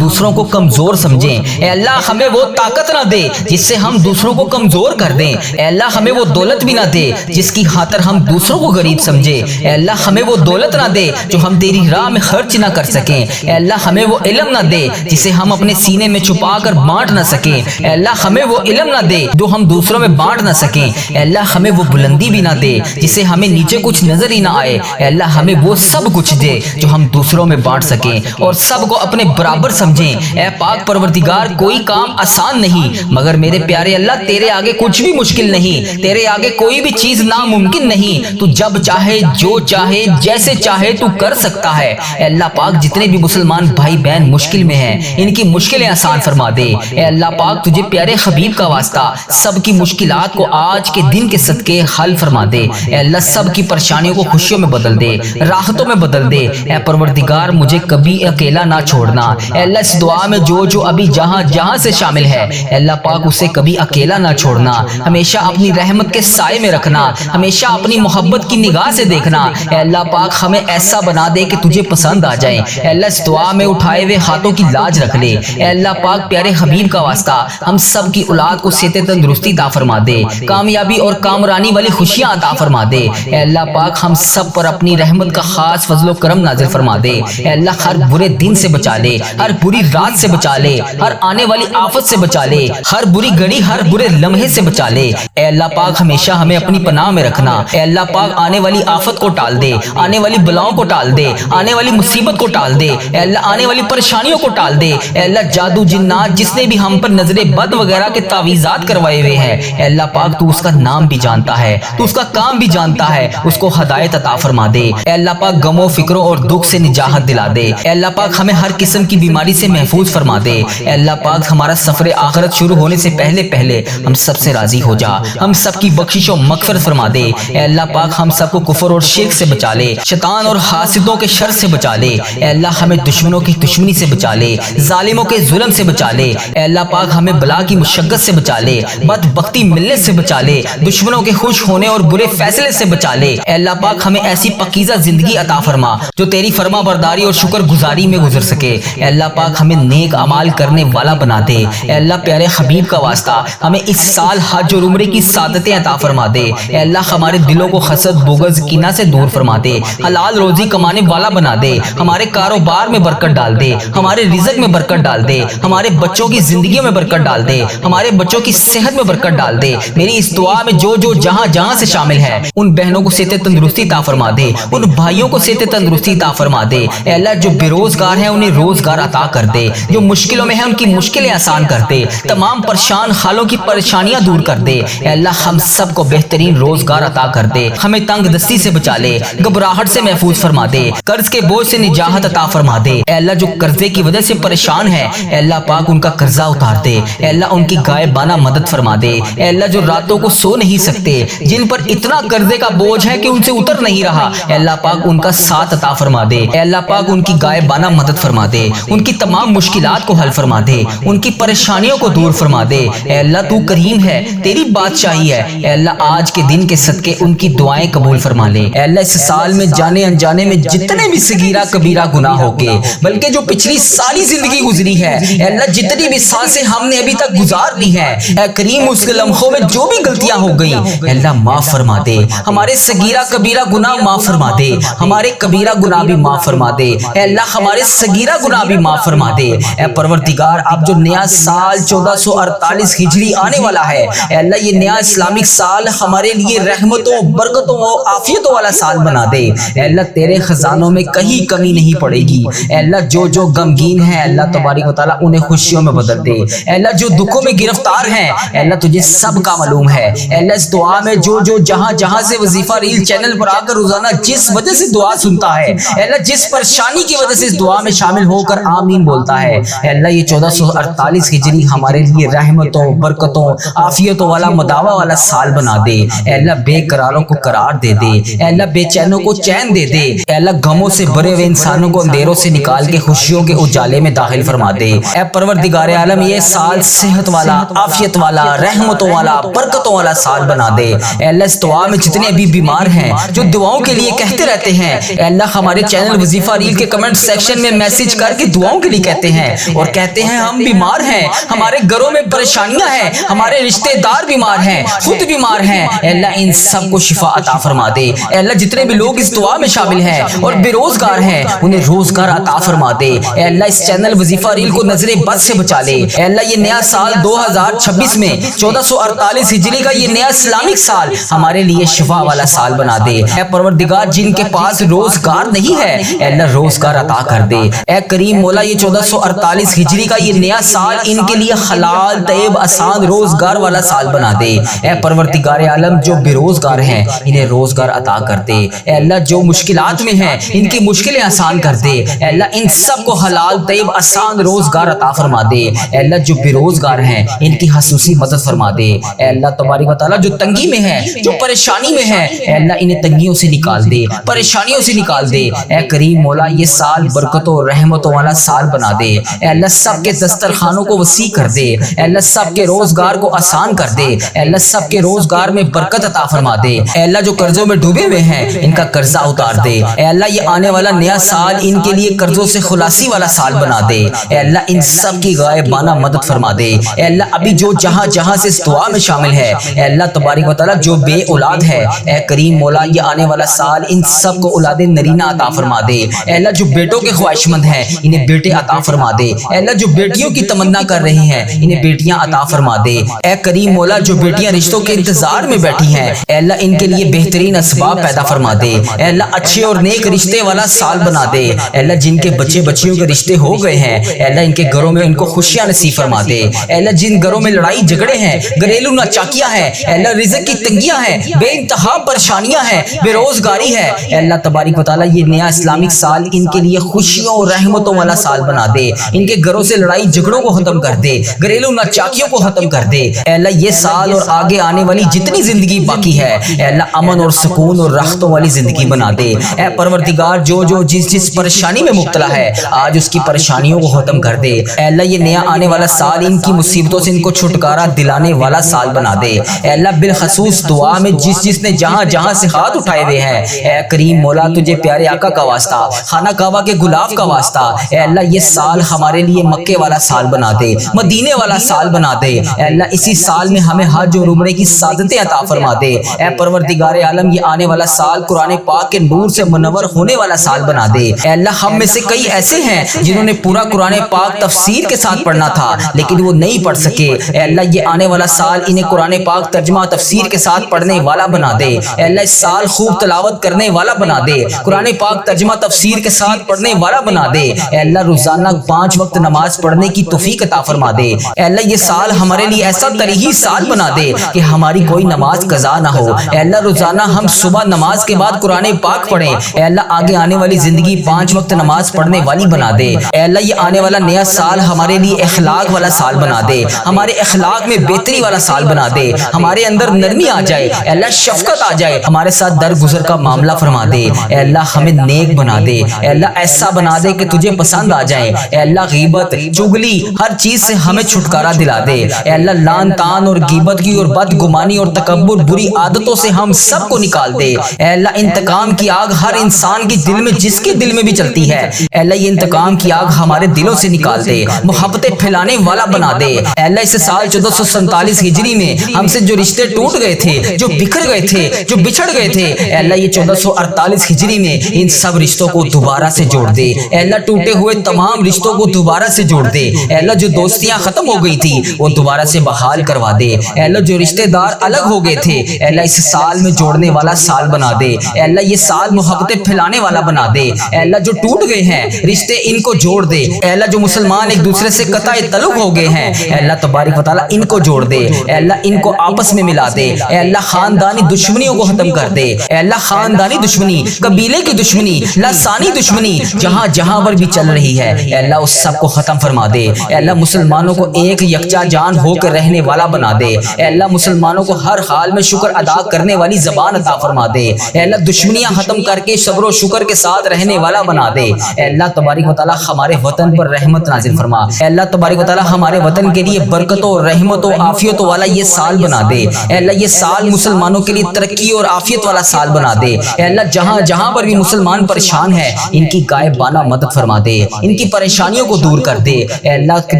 دوسروں کو کمزور سمجھیں، اے اللہ ہمیں وہ طاقت نہ دے جس سے ہم دوسروں کو کمزور کر دیں، اے اللہ ہمیں وہ دولت بھی نہ دے جس کی خاطر ہم دوسروں کو غریب سمجھیں، اے اللہ ہمیں وہ دولت نہ دے جو ہم تیری راہ میں خرچ نہ کر سکیں، اے اللہ ہمیں وہ علم نہ دے جسے ہم اپنے سینے میں چھپا کر بانٹ نہ سکیں، اے اللہ ہمیں وہ علم نہ دے جو ہم دوسروں میں بانٹ نہ سکیں، اے اللہ ہمیں وہ بلندی بھی نہ دے جسے ہمیں نیچے کچھ نظر ہی نہ آئے، اے اللہ ہمیں وہ سب کچھ دے جو ہم دوسروں میں بانٹ سکیں اور سب کو اپنے برابر سمجھیں۔ اے پاک پروردگار کوئی کام آسان نہیں مگر میرے پیارے اللہ تیرے آگے کچھ بھی مشکل نہیں، تیرے آگے کوئی بھی چیز ناممکن نہیں، تو جب چاہے جو چاہے جیسے چاہے تو کر سکتا ہے۔ اے اللہ پاک جتنے بھی مسلمان بھائی بہن مشکل میں ہیں ان کی مشکلیں آسان فرما دے، اے اللہ پاک تجھے پیارے حبیب کا واسطہ سب کی مشکلات کو آج کے دن کے صدقے حل فرما دے، اے اللہ سب کی پریشانیوں کو خوشیوں میں بدل دے، راحتوں میں بدل دے، اے پروردگار مجھے کبھی اکیلا نہ چھوڑنا، اے اللہ اس دعا میں جو ابھی جہاں جہاں سے شامل ہے اے اللہ پاک اسے کبھی اکیلا نہ چھوڑنا، ہمیشہ اپنی رحمت کے سائے میں رکھنا، ہمیشہ اپنی محبت کی نگاہ سے دیکھنا، اے اللہ پاک ہمیں ایسا بنا دے کہ تجھے پسند آ جائے، اے اللہ اس دعا میں اٹھائے ہوئے ہاتھوں کی لاج رکھ لے، اے اللہ پاک پیارے حبیب کا واسطہ ہم سب کی اولاد کو صحت تندرستی عطا فرما دے، کامیابی اور کامرانی والی خوشیاں عطا فرما دے، اے اللہ پاک ہم سب پر اپنی رحمت کا خاص فضل و کرم نازل فرما دے، اے اللہ ہر برے دن سے بچا لے، ہر بری رات سے بچا لے، ہر آنے والی آفت سے بچا لے، ہر بری گھڑی ہر برے لمحے سے بچا لے، اے اللہ پاک ہمیشہ ہمیں اپنی پناہ میں رکھنا، اے اللہ پاک آنے والی آفت کو ٹال دے، آنے والی بلاؤں کو ٹال دے، آنے والی مصیبت کو ٹال دے، اے اللہ آنے والی پریشانیوں کو ٹال دے، اے اللہ جادو جنات جس نے بھی ہم پر نظر بد وغیرہ کے تعویذات کروائے ہوئے ہیں اے اللہ پاک تو اس کا نام بھی جانتا ہے، تو اس کا کام بھی جانتا ہے، اس کو ہدایت عطا فرما دے، اے اللہ پاک غموں فکروں اور دکھ سے نجات دلا دے، اے اللہ پاک ہمیں ہر قسم کی بیماری سے محفوظ فرما دے، اے اللہ پاک ہمارا سفر آخرت شروع ہونے سے پہلے ہم سب سے راضی ہو جا، ہم سب کی بخشش و مغفرت فرما دے، اے اللہ پاک ہم سب کو کفر اور شرک سے بچا لے، شیطان اور حاسدوں کے شر سے بچا لے، اے اللہ ہمیں دشمنوں کی دشمنی سے بچا لے، ظالموں کے ظلم سے بچا لے، اے اللہ پاک ہمیں بلا کی مشقت سے بچا لے، بدبختی ملنے سے بچا لے، دشمنوں کے خوش ہونے اور برے فیصلے سے بچا لے، اے اللہ پاک ہمیں ایسی پاکیزہ زندگی عطا فرما جو تیری فرما برداری اور شکر گزاری میں گزر سکے، اے اللہ پاک ہمیں نیک اعمال کرنے والا بنا دے، اے اللہ پیارے حبیب کا واسطہ ہمیں اس سال حج اور عمرے کی سعادتیں عطا فرما دے، اے اللہ ہمارے دلوں کو حسد بغض کینہ سے دور فرما دے، حلال روزی کمانے والا بنا دے، ہمارے کاروبار میں برکت ڈال دے، ہمارے رزق میں برکت ڈال دے، ہمارے بچوں کی زندگیوں میں برکت ڈال دے، ہمارے بچوں کی صحت میں برکت ڈال دے، میری اس دعا میں جو جہاں جہاں سے شامل ہے ان بہنوں کو صحت تندرستی عطا فرما دے، ان بھائیوں کو صحت تندرستی عطا فرما دے، اے اللہ جو بے روزگار ہیں انہیں روزگار عطا کر دے، جو مشکلوں میں ہیں ان کی مشکلیں آسان کر دے، تمام پریشان حالوں کی پریشانیاں دور کر دے، اے اللہ ہم سب کو بہترین روزگار عطا کر دے، ہمیں تنگ دستی سے بچا لے، گھبراہٹ سے محفوظ فرما دے، قرض کے بوجھ سے نجات عطا فرما دے، اے اللہ جو قرضے کی وجہ سے پریشان ہے اے اللہ پاک ان کا قرضہ اتار دے، اے اللہ ان کی غائبانہ مدد فرما دے، اے اللہ جو راتوں کو سو نہیں سکتے، جن پر اتنا قرضے کا بوجھ ہے کہ ان سے اتر نہیں رہا، اے اللہ پاک ان کا ساتھ عطا فرما دے، اے اللہ پاک ان کی غائبانہ مدد فرما دے، ان کی تمام مشکلات کو حل فرما دے، ان کی پریشانیوں کو دور فرما دے، اے اللہ تو کریم ہے، تیری بادشاہی ہے، اے اللہ آج کے دن کے صدقے ان کی دعائیں قبول فرما لے، اے اللہ اس سال میں جانے انجانے میں جتنے بھی صغیرہ کبیرہ گناہ ہو گئے بلکہ جو پچھلی ساری زندگی گزری ہے اے اللہ جتنی بھی سانسیں ہم نے ابھی تک گزار دی ہیں اے کریم اس لمحوں میں جو بھی غلطیاں ہو گئی اے اللہ معاف فرما دے، ہمارے صغیرہ کبیرہ گناہ معاف فرما دے، ہمارے کبیرہ گناہ بھی معاف فرما دے، اے اللہ ہمارے صغیرہ گناہ بھی معاف فرما دے، اے پروردگار اب جو نیا سال 1448 ہجری آنے والا ہے اے اللہ یہ نیا اسلامک سال ہمارے لیے رحمتوں برکتوں اور عافیتوں والا سال بنا دے، اے اللہ تیرے خزانوں میں کہیں کمی نہیں پڑے گی، اے اللہ جو غمگین ہیں اللہ تبارک و تعالیٰ انہیں خوشیوں میں بدل دے، اے اللہ جو دکھوں میں گرفتار ہیں اے اللہ تجھے سب کا معلوم ہے، اے اللہ اس دعا میں جو جہاں جہاں سے وظیفہ ریل چینل پر آ کر روزانہ جس وجہ سے دعا سنتا ہے اے اللہ جس پریشانی کی وجہ سے اس دعا میں شامل ہو کر آمین بولتا ہے اے اللہ یہ 1448 ہجری ہمارے لیے رحمتوں برکتوں عافیتوں والا مداوا والا سال بنا دے، اے اللہ بے قراروں کو قرار دے دے، اے اللہ بے چینوں کو چین دے دے، اے اللہ غموں سے بھرے ہوئے انسانوں کو اندھیروں سے نکال کے خوشیوں کے اجالے میں داخل فرما دے، اے پروردگار عالم یہ سال صحت والا عافیت والا رحمتوں والا برکتوں والا سال بنا دے، اے اللہ اس دعا میں جتنے بھی بیمار ہیں جو دعاؤں کے لیے کہتے رہتے ہیں اے اللہ ہمارے چینل وظیفہ ریل کے کمنٹ سیکشن سیکشن میں میسج کر کے دعاؤں کے لیے کہتے ہیں اور کہتے ہیں ہم بیمار ہیں, ہمارے گھروں میں پریشانیاں ہیں, ہمارے رشتہ دار بیمار ہیں, خود بیمار ہیں. اے اللہ ان سب کو شفا عطا فرما دے. اے اللہ جتنے بھی لوگ اس دعا میں شامل ہیں اور بے روزگار ہیں انہیں روزگار عطا فرما دے. اے اللہ اس چینل وظیفہ ریل کو نظر بد سے بچا لے. اے اللہ یہ نیا سال 2026 میں 1448 ہجری کا یہ نیا اسلامک سال ہمارے لیے شفا والا سال بنا دے. اے پروردگار جن کے پاس روزگار نہیں ہے اے اللہ روزگار عطا کر دے. اے کریم مولا یہ 1448 ہجری کا یہ نیا سال ان کے لیے حلال طیب آسان روزگار والا سال بنا دے. اے پروردگار عالم جو بے روزگار ہیں انہیں روزگار عطا کر دے. اے اللہ جو مشکلات میں ہیں ان کی مشکلیں آسان کر دے. اے اللہ ان سب کو حلال طیب آسان روزگار عطا فرما دے. اے اللہ جو بے روزگار ہیں ان کی خصوصی مدد فرما دے. اے اللہ تبارک و تعالیٰ جو تنگی میں ہے جو پریشانی میں ہے اے اللہ انہیں تنگیوں سے نکال دے, پریشانیوں سے نکال دے. اے کریم مولا یہ سال برکتوں اور رحمتوں والا سال بنا دے. اے اللہ سب کے دسترخوانوں کو وسیع کر دے. اے اللہ سب کے روزگار کو آسان کر دے. اے اللہ سب کے روزگار میں برکت عطا فرما دے. اے اللہ جو قرضوں میں ڈوبے ہوئے ہیں ان کا قرضہ اتار دے. اے اللہ یہ آنے والا نیا سال ان کے لیے قرضوں سے خلاصی والا سال بنا دے. اے اللہ ان سب کی غائبانہ مدد فرما دے. اے اللہ ابھی جو جہاں جہاں سے اس دعا میں شامل ہے اے اللہ تبارک و تعالیٰ جو بے اولاد ہے اے کریم مولا یہ آنے والا سال ان سب کو اولاد نرینہ عطا فرما دے. اے اللہ جو بیٹوں کے خواہش مند ہیں انہیں بیٹے عطا فرما دے. اے اللہ جو بیٹیوں کی تمنا کر رہی ہیں انہیں بیٹیاں عطا فرما دے. اے کریم مولا جو بیٹیاں رشتوں کے انتظار میں بیٹھی ہیں اے اللہ ان کے لیے بہترین اسباب پیدا فرما دے. اے اللہ اچھے اور نیک رشتے والا سال بنا دے. اے اللہ جن کے بچے بچیوں کے رشتے ہو گئے ہیں اے اللہ ان کے گھروں میں ان کو خوشیاں نصیب فرما دے. اے اللہ جن گھروں میں لڑائی جھگڑے ہیں, گھریلو ناچاکیاں ہیں اے اللہ رزق کی تنگیاں ہیں, بے انتہا پریشانیاں ہیں, بے روزگاری ہے اے اللہ تبارک و تعالیٰ یہ نیا اسلامک سال ان کے لیے خوشیوں اور رحمتوں والا سال بنا دے. ان کے گھروں سے لڑائی جھگڑوں کو ختم کر دے, گھریلو ناچاکیوں کو ختم کر دے. اے اللہ یہ سال اور آگے آنے والی جتنی زندگی باقی ہے اے اللہ امن اور سکون اور راحتوں والی زندگی بنا دے. اے پروردگار جو جس پریشانی میں مبتلا ہے آج اس کی پریشانیوں کو ختم کر دے. اے اللہ یہ نیا آنے والا سال ان کی مصیبتوں سے ان کو چھٹکارا دلانے والا سال بنا دے. اے اللہ بالخصوص دعا میں جس نے جہاں جہاں سے ہاتھ اٹھائے ہوئے ہیں اے کریم مولا تجھے پیارے آقا کا واسطہ, خانہ کعبہ کے غلاف کا واسطہ اے اللہ یہ سال ہمارے لیے مکے والا سال بنا دے, مدینے والا سال بنا دے. اے اللہ اسی سال میں ہمیں حج اور عمرے کی سعادتیں عطا فرما دے. اے پروردگار عالم یہ آنے والا سال قرآن پاک کے نور سے منور ہونے والا سال بنا دے. اے اللہ ہم میں سے کئی ایسے ہیں جنہوں نے پورا قرآن پاک تفسیر کے ساتھ پڑھنا تھا لیکن وہ نہیں پڑھ سکے. اے اللہ یہ آنے والا سال انہیں قرآن پاک ترجمہ تفسیر کے ساتھ پڑھنے والا بنا دے. اے اللہ اس سال خوب تلاوت کرنے والا بنا دے, قرآن پاک ترجمہ تفسیر کے ساتھ پڑھنے والا بنا دے. اے اللہ روزانہ 5 وقت نماز پڑھنے کی توفیق عطا فرما دے. اے اللہ یہ سال ہمارے لیے ایسا ترہی سال بنا دے کہ ہماری کوئی نماز قضا نہ ہو. اے اللہ روزانہ ہم صبح نماز کے بعد قرآن پاک پڑھیں. اے اللہ آگے آنے والی زندگی 5 وقت نماز پڑھنے والی بنا دے. اے اللہ یہ آنے والا نیا سال ہمارے لیے اخلاق والا سال بنا دے, ہمارے اخلاق میں بہتری والا سال بنا دے, ہمارے اندر نرمی آ جائے اے اللہ شفقت آ جائے, ہمارے ساتھ درگزر کا معاملہ فرما دے. اے اللہ ہمیں نیک بنا دے. اے اللہ ایسا بنا دے کہ تجھے پسند آ جائے. اے اللہ غیبت چغلی ہر چیز سے ہمیں چھٹکارا دلا دے. اے اللہ لان تان اور غیبت کی اور بدگمانی اور تکبر بری عادتوں سے ہم سب کو نکال دے. اے اللہ انتقام کی آگ ہر انسان کے دل میں جس کے دل میں بھی چلتی ہے اے اللہ یہ انتقام کی آگ ہمارے دلوں سے نکال دے, محبتیں پھیلانے والا بنا دے. اے اللہ اس سال 1447 ہجری میں ہم سے جو رشتے ٹوٹ گئے تھے, جو بکھر گئے تھے, جو بچھڑ گئے تھے اے اللہ یہ 1448 ہجری میں ان سب رشتوں کو دوبارہ سے جوڑ دے. اے اللہ ٹوٹے ہوئے تمام رشتوں کو دوبارہ سے جوڑ دے. اے اللہ جو دوستیاں ختم ہو گئی تھی وہ دوبارہ سے بحال کروا دے. اے اللہ جو رشتہ دار الگ ہو گئے تھے اے اللہ اس سال میں جوڑنے والا سال بنا دے. اے اللہ یہ سال محبتیں پھیلانے والا بنا دے. اے اللہ جو ٹوٹ گئے ہیں رشتے ان کو جوڑ دے. اے اللہ جو مسلمان ایک دوسرے سے قطع تعلق ہو گئے ہیں اے اللہ تبارک و تعالیٰ ان کو جوڑ دے. اے اللہ ان کو آپس میں ملا دے. اے اللہ خاندانی دشمنیوں کو ختم کر دے. اے اللہ خاندانی دشمنی, قبیلے کی دشمنی, لسانی دشمنی جہاں جہاں پر بھی چل رہی ہے اے اللہ اس سب کو ختم فرما دے. اے اللہ مسلمانوں کو ایک یکجا جان ہو کر رہنے والا بنا دے. اے اللہ مسلمانوں کو ہر حال میں شکر ادا کرنے والی زبان عطا فرما دے. اے اللہ دشمنیاں ختم کر کے صبر و شکر کے ساتھ رہنے والا بنا دے. اے اللہ تبارک و تعالیٰ ہمارے وطن پر رحمت نازل فرما. اے اللہ تبارک و تعالیٰ ہمارے وطن کے لیے برکتوں رحمتوں عافیتوں والا یہ سال بنا دے. اے اللہ یہ سال مسلمانوں کے لیے ترقی اور عافیت والا سال بنا دے. اے اللہ جہاں جہاں پر بھی مسلمان پریشان ہے ان کی غائبانہ غائبانہ مدد فرما دے، ان کی پریشانیوں کو دور کر دے۔ اے اللہ کے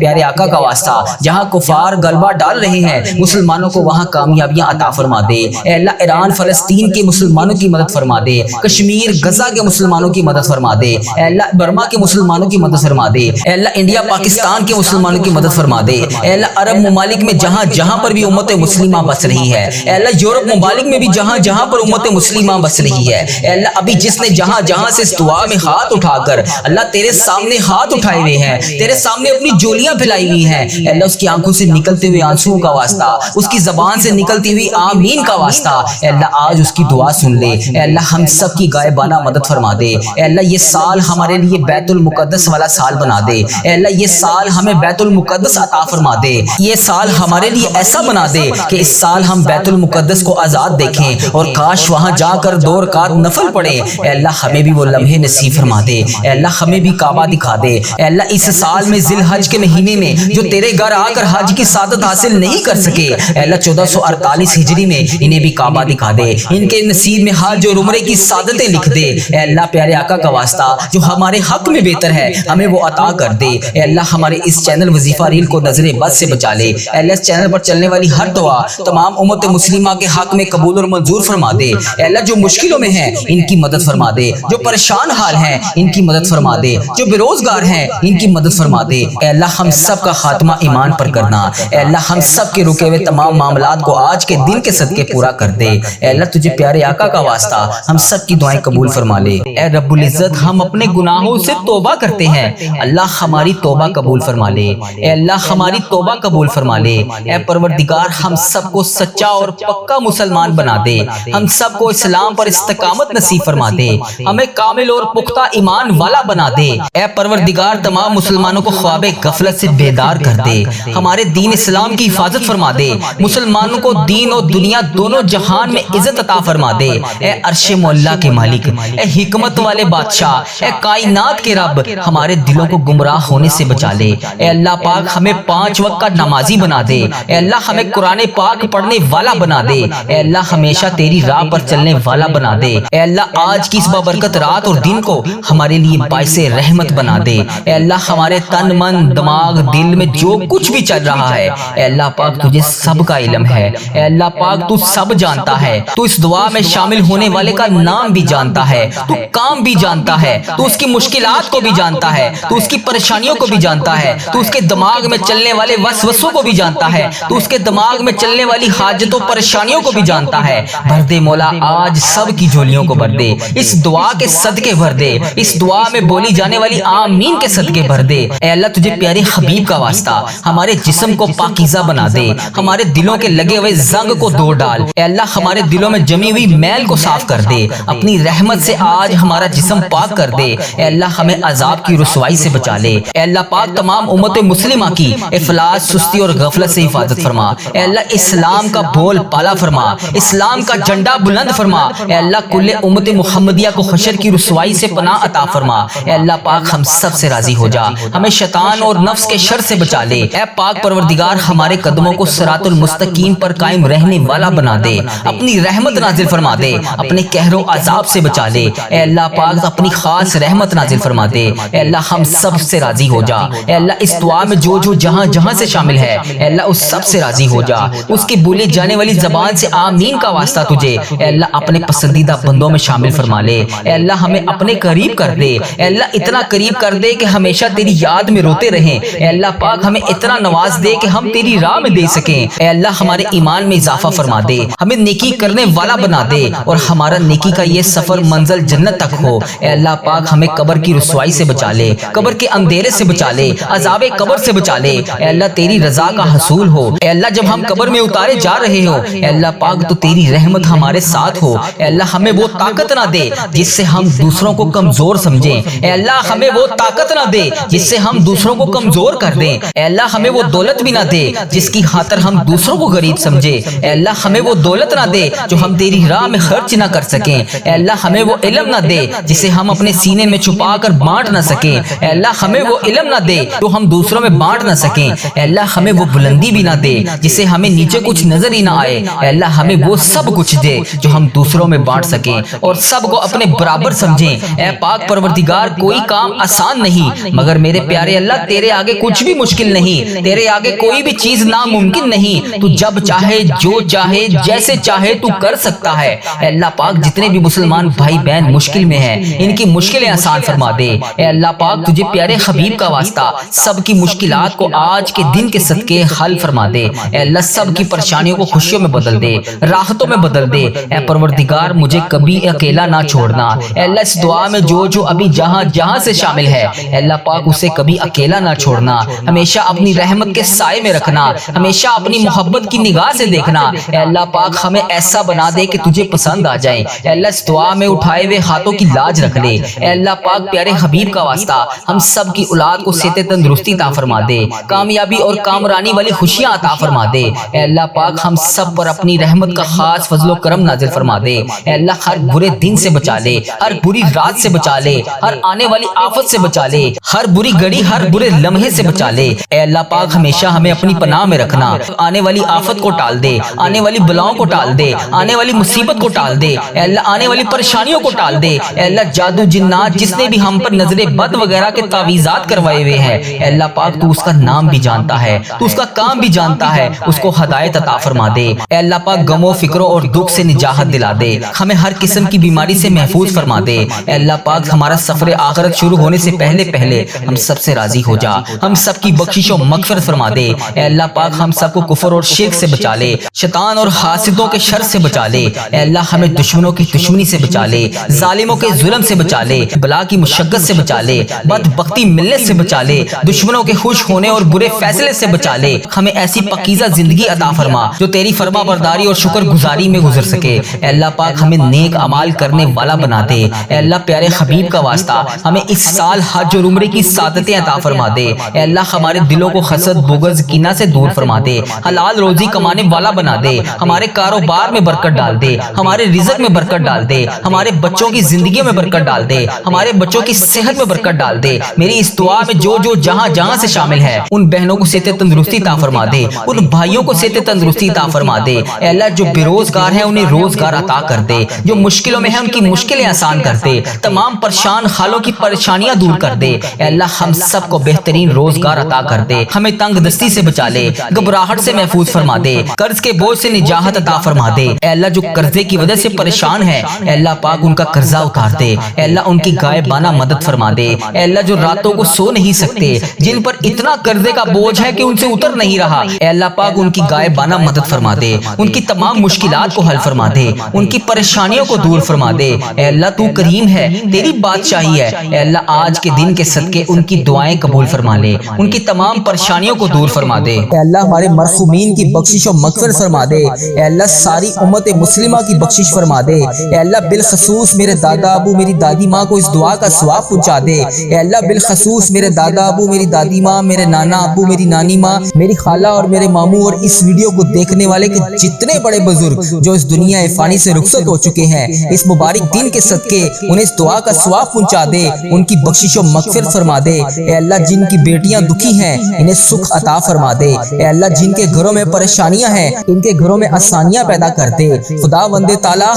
پیارے آقا کا واسطہ، جہاں کفار غلبہ ڈال رہے ہیں مسلمانوں کو وہاں کامیابیاں عطا فرما دے۔ اے اللہ ایران فلسطین کے مسلمانوں کی مدد فرما دے، کشمیر غزہ کے مسلمانوں کی مدد فرما دے، اے اللہ برما کے مسلمانوں کی مدد فرما دے، اے اللہ انڈیا پاکستان کے مسلمانوں کی مدد فرما دے، اے اللہ عرب ممالک میں جہاں جہاں پر بھی امت مسلمہ بس رہی ہے، اے اللہ یورپ ممالک میں بھی جہاں جہاں پر امت مسلمہ بس رہی ہے، اے اللہ ابھی جس نے جہاں جہاں سے اس دعا میں ہاتھ اٹھا کر اللہ تیرے سامنے ہاتھ اٹھائے ہوئے ہیں، تیرے سامنے اپنی جولیاں پھیلائی ہوئی ہیں، اے اللہ اس کی آنکھوں سے نکلتے ہوئے آنسوؤں کا واسطہ، اس کی زبان سے نکلتی ہوئی آمین کا واسطہ، اے اللہ آج اس کی دعا سن لے، اے اللہ ہم سب کی غائبانہ مدد فرما دے، اے اللہ یہ سال ہمارے لیے بیت المقدس والا سال بنا دے، اے اللہ یہ سال ہمیں بیت المقدس عطا فرما دے، یہ سال ہمارے لیے ایسا بنا دے کہ اس سال ہم بیت المقدس کو آزاد دیکھیں اور کاش وہاں جا کر 2 رکعت نفل پڑھیں، اے اللہ ہمیں بھی وہ لمحے نصیب فرما دے، اے اللہ ہمیں بھی کعبہ دکھا دے، اے اللہ اس سال میں ذی الحج کے مہینے میں جو تیرے گھر آ کر حج کی سعادت حاصل نہیں کر سکے، اے اللہ 1448 ہجری میں انہیں بھی کعبہ دکھا دے، ان کے نصیب میں حج اور عمرے کی سعادتیں لکھ دے، اے اللہ پیارے آقا کا واسطہ جو ہمارے حق میں بہتر ہے ہمیں وہ عطا کر دے، اے اللہ ہمارے اس چینل وظیفہ ریل کو نظر بد سے بچا لے، اے اللہ اس چینل پر چلنے والی ہر دعا تمام امت مسلمہ کے حق میں قبول اور منظور فرما دے، اے اللہ جو مشکلوں میں ہیں ان کی مدد فرما دے، جو پریشان حال ہیں ان کی مدد فرما دے، جو بے روزگار ہیں ان کی مدد فرما دے، اے اللہ ہم سب کا خاتمہ ایمان پر کرنا، اے اللہ ہم سب کے رکے ہوئے تمام معاملات کو آج کے دن کے صدقے پورا کر دے، اے اللہ تجھے پیارے آقا کا واسطہ ہم سب کی دعائیں قبول فرما لے، اے رب العزت ہم اپنے گناہوں سے توبہ کرتے ہیں، اللہ ہماری توبہ قبول فرما لے، اے اللہ ہماری توبہ قبول فرما لے، اے پروردگار ہم سب کو سچا اور پکا مسلمان بنا دے، ہم سب کو اسلام پر استقامت نصیب فرما دے، ہمیں کامل اور پختہ ایمان والا بنا دے، اے پروردگار تمام مسلمانوں کو خواب غفلت سے بیدار کر دے، ہمارے دین اسلام کی حفاظت فرما دے، مسلمانوں کو دین اور دنیا دونوں جہان میں عزت عطا فرما دے، اے عرش مولا کے مالک، اے حکمت والے بادشاہ، اے کائنات کے رب ہمارے دلوں کو گمراہ ہونے سے بچا لے، اے اللہ پاک ہمیں 5 وقت کا نمازی بنا دے، اے اللہ ہمیں قرآن پاک پڑھنے والا بنا دے، اے اللہ ہمیشہ تیری راہ پر چلنے والا بنا دے، اے اللہ آج کی اس بابرکت رات اور دن کو ہمارے لیے باعث رحمت بنا دے، اے اللہ ہمارے تن من دماغ دل میں جو کچھ بھی چل رہا ہے اے اللہ پاک تجھے سب کا علم ہے، اے اللہ پاک تو سب جانتا ہے، تو اس دعا میں شامل ہونے والے کا نام بھی جانتا ہے، تو کام بھی جانتا ہے، تو اس کی مشکلات کو بھی جانتا ہے، تو اس کی پریشانیوں کو بھی جانتا ہے، تو اس کے دماغ میں چلنے والے وسوسوں کو بھی جانتا ہے، تو اس کے دماغ میں چلنے والی حاجتوں پریشانیوں کو بھی جانتا ہے، بھر دے مولا آج سب کی جھولیوں کو بھر دے، اس دعا کے صدقے بھر دے، اس دعا میں بولی جانے والی آمین کے صدقے بھر دے، اے اللہ تجھے پیارے حبیب کا واسطہ ہمارے جسم کو پاکیزہ بنا دے، ہمارے دلوں کے لگے ہوئے زنگ کو دور ڈال، اے اللہ ہمارے دلوں میں جمی ہوئی میل کو صاف کر دے، اپنی رحمت سے آج ہمارا جسم پاک کر دے، اے اللہ ہمیں عذاب کی رسوائی سے بچا لے، اے اللہ پاک تمام امت مسلمہ کی افلاس سستی اور غفلت سے حفاظت فرما، اے اللہ اسلام کا بول پالا فرما، اسلام کا جھنڈا بلند فرما، اے اللہ کل امت محمدیہ کو حشر کی رسوائی سے پناہ عطا فرما، اے اللہ پاک ہم سب سے راضی ہو جا، ہمیں شیطان اور نفس کے شر سے بچا لے، اے پاک پروردگار ہمارے قدموں کو صراط المستقیم پر قائم رہنے والا بنا دے، اپنی رحمت نازل فرما دے، اپنے قہر و عذاب سے بچا لے، اے اللہ پاک اپنی خاص رحمت نازل فرما دے، اے اللہ ہم سب سے راضی ہو جا، اے اللہ اس دعا میں جو جو جہاں جہاں سے شامل ہے اے اللہ اس سب سے راضی ہو جا، اس کی بولی جانے والی زبان سے آمین کا واسطہ تجھے اے اللہ اپنے پسندیدہ بندوں میں شامل فرما لے، اے اللہ ہمیں اپنے قریب کر دے، اے اللہ اتنا قریب کر دے کہ ہمیشہ تیری یاد میں روتے رہیں، اے اللہ پاک ہمیں اتنا نواز دے کہ ہم تیری راہ میں دے سکیں، اے اللہ ہمارے ایمان میں اضافہ فرما دے، ہمیں نیکی کرنے والا بنا دے اور ہمارا نیکی کا یہ سفر منزل جنت تک ہو، اے اللہ پاک ہمیں قبر کی رسوائی سے بچا لے، قبر کے اندھیرے سے بچا لے، عذاب قبر سے بچا لے، اے اللہ تیری رضا کا حصول ہو، اے اللہ جب ہم قبر میں اتارے جا رہے ہو اے اللہ پاک تو تیری رحمت ہمارے ساتھ ہو، اے اللہ ہمیں وہ طاقت نہ دے جس سے ہم دوسروں کو کمزور سمجھیں، اے اللہ ہمیں وہ طاقت نہ دے جس سے ہم دوسروں کو کمزور کر دیں، اے اللہ ہمیں وہ دولت بھی نہ دے جس کی خاطر ہم دوسروں کو غریب سمجھے، اے اللہ ہمیں وہ دولت نہ دے جو ہم تیری راہ میں خرچ نہ کر سکیں، اے اللہ ہمیں وہ علم نہ دے جسے ہم اپنے سینے میں چھپا کر بانٹ نہ سکیں، اے اللہ ہمیں وہ علم نہ دے جو ہم دوسروں میں بانٹ نہ سکیں، اے اللہ ہمیں وہ بلندی بھی نہ دے جسے ہمیں نیچے کچھ نظر ہی نہ آئے، اے اللہ ہمیں وہ سب کچھ دے جو ہم دوسروں میں بانٹ سکیں اور سب کو اپنے برابر سمجھیں، اے پاک پروردگار پروردگار کوئی کام آسان نہیں، مگر میرے پیارے اللہ تیرے آگے کچھ بھی مشکل نہیں، تیرے آگے کوئی بھی چیز ناممکن نہیں، تو جب چاہے جو چاہے جیسے چاہے تو کر سکتا ہے۔ اے اللہ پاک جتنے بھی مسلمان بھائی بہن مشکل میں ہیں ان کی مشکلیں آسان فرما دے۔ اے اللہ پاک تجھے پیارے حبیب کا واسطہ سب کی مشکلات کو آج کے دن کے صدقے حل فرما دے۔ اے اللہ سب کی پریشانیوں کو خوشیوں میں بدل دے، راحتوں میں بدل دے۔ اے پروردگار مجھے کبھی اکیلا نہ چھوڑنا۔ اے اللہ اس دعا میں جو ابھی جہاں جہاں سے شامل ہے اے اللہ پاک اسے کبھی اکیلا نہ چھوڑنا، ہمیشہ اپنی رحمت کے سائے میں رکھنا، ہمیشہ اپنی محبت کی نگاہ سے دیکھنا۔ اے اللہ پاک ہمیں ایسا بنا دے کہ تجھے پسند آ جائے۔ اے اللہ اس دعا میں اٹھائے ہوئے ہاتھوں کی لاج رکھ لے۔ اے اللہ پاک پیارے حبیب کا واسطہ ہم سب کی اولاد کو صحت تندرستی عطا فرما دے، کامیابی اور کامرانی والی خوشیاں عطا فرما دے۔ اے اللہ پاک ہم سب پر اپنی رحمت کا خاص فضل و کرم نازل فرما دے۔ اے اللہ ہر برے دن سے بچا لے، ہر بری رات سے بچا لے، ہر آنے والی آفت سے بچا لے، ہر بری گھڑی ہر برے لمحے سے بچا لے۔ اے اللہ پاک ہمیشہ ہمیں اپنی پناہ میں رکھنا، آنے والی آفت کو ٹال دے، آنے والی بلاؤں کو ٹال دے، آنے والی مصیبت کو ٹال دے۔ اے اللہ آنے والی پریشانیوں کو ٹال دے۔ اے اللہ جادو جنات جس نے بھی ہم پر نظر بد وغیرہ کے تعویذات کروائے ہوئے ہیں اے اللہ پاک تو اس کا نام بھی جانتا ہے، تو اس کا کام بھی جانتا ہے، اس کو ہدایت عطا فرما دے۔ اے اللہ پاک غموں فکروں اور دکھ سے نجات دلا دے، ہمیں ہر قسم کی بیماری سے محفوظ فرما دے۔ اے اللہ پاک ہمارا سفر آخرت شروع ہونے سے پہلے ہم سب سے راضی ہو جا، ہم سب کی بخشش و مغفرت فرما دے۔ اے اللہ پاک ہم سب کو کفر اور شرک سے بچا لے، شیطان اور حاسدوں کے شر سے بچا لے۔ اے اللہ ہمیں دشمنوں کی دشمنی سے بچا لے، ظالموں کے ظلم سے بچا لے، بلا کی مشقت سے بچا لے، بدبختی ملت سے بچا لے، دشمنوں کے خوش ہونے اور برے فیصلے سے بچا لے۔ ہمیں ایسی پاکیزہ زندگی عطا فرما جو تیری فرما برداری اور شکر گزاری میں گزر سکے۔ اے اللہ پاک ہمیں نیک اعمال کرنے والا بنا دے۔ اے اللہ پیارے حبیب کا واسطہ ہمیں اس سال حج اور عمرے کی سعادتیں عطا فرما دے۔ اے اللہ ہمارے دلوں کو حسد بغض کینہ سے دور فرما دے، حلال روزی کمانے والا بنا دے، ہمارے کاروبار میں برکت ڈال دے، ہمارے رزق میں برکت ڈال دے، ہمارے بچوں کی زندگیوں میں برکت ڈال دے، ہمارے بچوں کی صحت میں برکت ڈال دے۔ میری اس دعا میں جو جہاں جہاں سے شامل ہے ان بہنوں کو صحت تندرستی عطا فرما دے، ان بھائیوں کو صحت تندرستی عطا فرما دے۔ اے اللہ جو بے روزگار ہیں انہیں روزگار عطا کر دے، جو مشکلوں میں ہیں ان کی مشکلیں آسان کر دے، تمام پریشان حالوں کی پریشانیاں دور کر دے۔ اے اللہ ہم سب کو بہترین روزگار عطا کر دے، ہمیں تنگ دستی سے بچا لے، گھبراہٹ سے محفوظ فرما دے، قرض کے بوجھ سے نجات عطا فرما دے۔ اے اللہ جو قرضے کی وجہ سے پریشان ہے اے اللہ پاک ان کا قرضہ اتار دے، اے اللہ ان کی غائبانہ مدد فرما دے۔ اے اللہ جو راتوں کو سو نہیں سکتے، جن پر اتنا قرضے کا بوجھ ہے کہ ان سے اتر نہیں رہا اے اللہ پاک ان کی غائبانہ مدد فرما دے، ان کی تمام مشکلات کو حل فرما دے، ان کی پریشانیوں کو دور فرما دے۔ اے اللہ تو کریم ہے، تیری بادشاہی ہے، اے اللہ آج کے دن کے صدقے ان کی دعائیں قبول فرما لے، ان کی تمام پریشانیوں کو دور فرما دے۔ اے اللہ ہمارے مرحومین کی بخشش و مغفرت فرما دے، اے اللہ ساری امت مسلمہ کی بخشش فرما دے، اے اللہ بالخصوص میرے دادا ابو میری دادی ماں کو اس دعا کا ثواب پہنچا دے، اے اللہ بالخصوص میرے دادا ابو میری دادی ماں، میرے نانا ابو میری نانی ماں، میری خالہ اور میرے ماموں اور اس ویڈیو کو دیکھنے والے کے جتنے بڑے بزرگ جو اس دنیا فانی سے رخصت ہو چکے ہیں اس مبارک دن کے صدقے انہیں اس دعا کا ثواب پہنچا دے، ان کی بخشش و مغفرت فرما دے۔ اے اللہ جن کی بیٹیاں دکھی ہیں انہیں سکھ عطا فرما دے، اے اللہ جن کے گھروں میں پریشانیاں ہیں ان کے گھروں میں آسانیاں پیدا کر دے۔ خدا وند تعالی